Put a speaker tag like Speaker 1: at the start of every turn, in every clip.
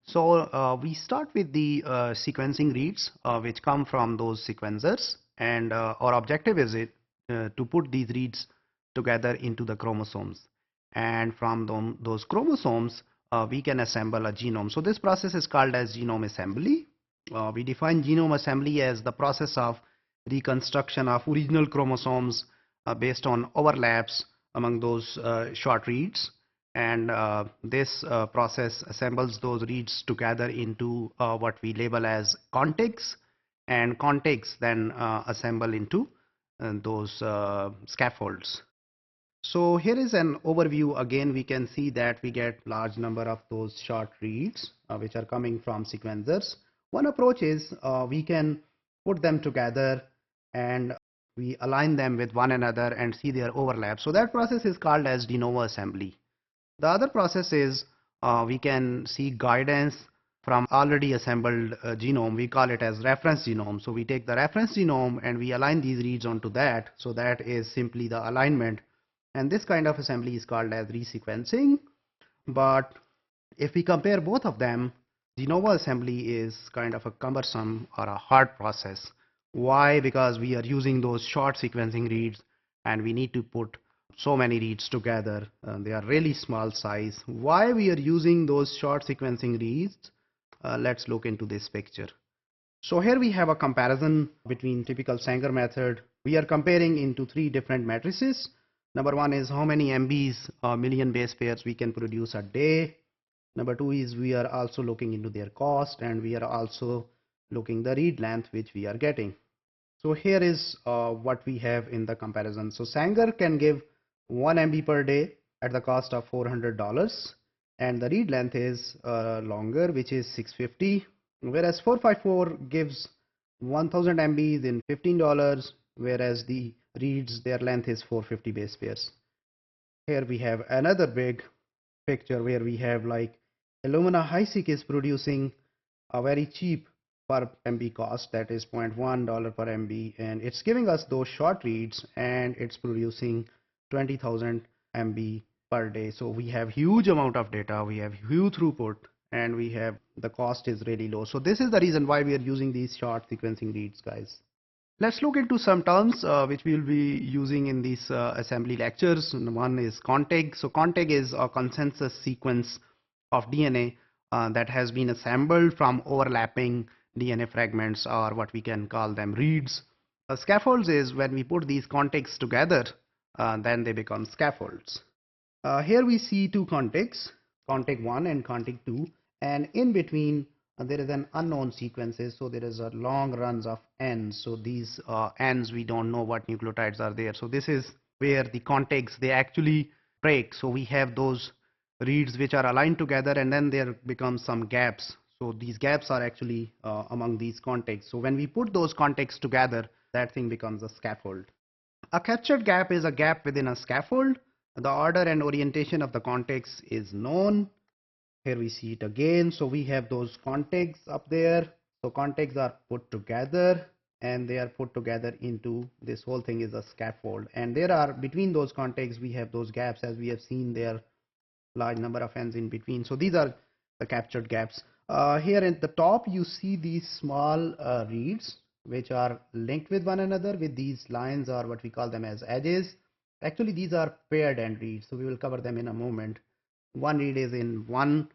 Speaker 1: So we start with the sequencing reads which come from those sequencers, and our objective is to put these reads together into the chromosomes, and from those chromosomes we can assemble a genome. So this process is called as genome assembly. We define genome assembly as the process of reconstruction of original chromosomes based on overlaps among those short reads, and this process assembles those reads together into what we label as contigs, and contigs then assemble into those scaffolds. So here is an overview. Again, we can see that we get large number of those short reads which are coming from sequencers. One approach is we can put them together and we align them with one another and see their overlap. So that process is called as de novo assembly. The other process is we can see guidance from already assembled genome. We call it as reference genome. So we take the reference genome and we align these reads onto that. So that is simply the alignment. And this kind of assembly is called as resequencing. But if we compare both of them, de novo assembly is kind of a cumbersome or a hard process. Why? Because we are using those short sequencing reads and we need to put so many reads together. They are really small size. Why we are using those short sequencing reads? Let's look into this picture. So here we have a comparison between typical Sanger method. We are comparing into three different matrices. Number one is how many MBs, million base pairs we can produce a day. Number two is we are also looking into their cost, and we are also looking the read length which we are getting. So here is what we have in the comparison. So Sanger can give 1 MB per day at the cost of $400, and the read length is longer, which is $650, whereas 454 gives 1000 MBs in $15, whereas the reads, their length is 450 base pairs. Here we have another big picture where we have like Illumina HiSeq is producing a very cheap per MB cost, that is $0.1 per MB, and it's giving us those short reads and it's producing 20,000 MB per day. So we have huge amount of data, we have huge throughput, and we have the cost is really low. So this is the reason why we are using these short sequencing reads, guys. Let's look into some terms which we will be using in these assembly lectures. One is contig. So contig is a consensus sequence of DNA that has been assembled from overlapping DNA fragments, or what we can call them reads. Scaffolds is when we put these contigs together, then they become scaffolds. Here we see two contigs, contig 1 and contig 2, and in between there is an unknown sequences, so there is a long runs of ends. So these ends, we don't know what nucleotides are there. So this is where the contigs, they actually break. So we have those reads which are aligned together, and then there becomes some gaps. So these gaps are actually among these contigs. So when we put those contigs together, that thing becomes a scaffold. A captured gap is a gap within a scaffold. The order and orientation of the contigs is known. Here we see it again. So we have those contigs up there. So contigs are put together and they are put together into this whole thing is a scaffold. And there are between those contigs, we have those gaps, as we have seen there, large number of ends in between. So these are the captured gaps. Here at the top, you see these small reads which are linked with one another with these lines, or what we call them as edges. Actually, these are paired end reads. So we will cover them in a moment. One read is in one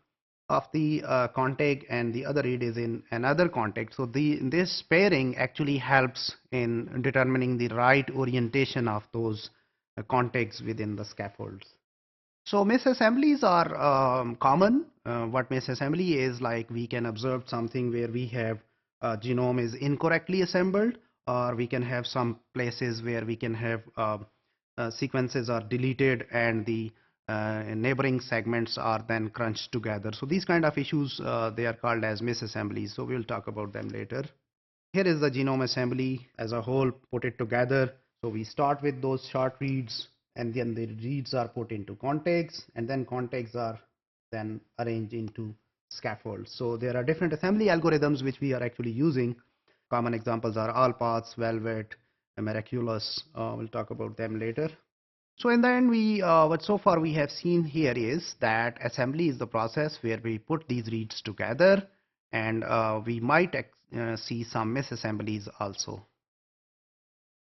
Speaker 1: of the contig and the other read is in another contig. So this pairing actually helps in determining the right orientation of those contigs within the scaffolds. So misassemblies are common. What misassembly is, like we can observe something where we have genome is incorrectly assembled, or we can have some places where we can have sequences are deleted and the neighboring segments are then crunched together. So these kind of issues, they are called as misassemblies. So we'll talk about them later. Here is the genome assembly as a whole, put it together. So we start with those short reads, and then the reads are put into contigs, and then contigs are then arranged into scaffolds. So there are different assembly algorithms which we are actually using. Common examples are all paths, velvet, miraculous. We'll talk about them later. So in the end, what so far we have seen here is that assembly is the process where we put these reads together, and we might see some misassemblies also.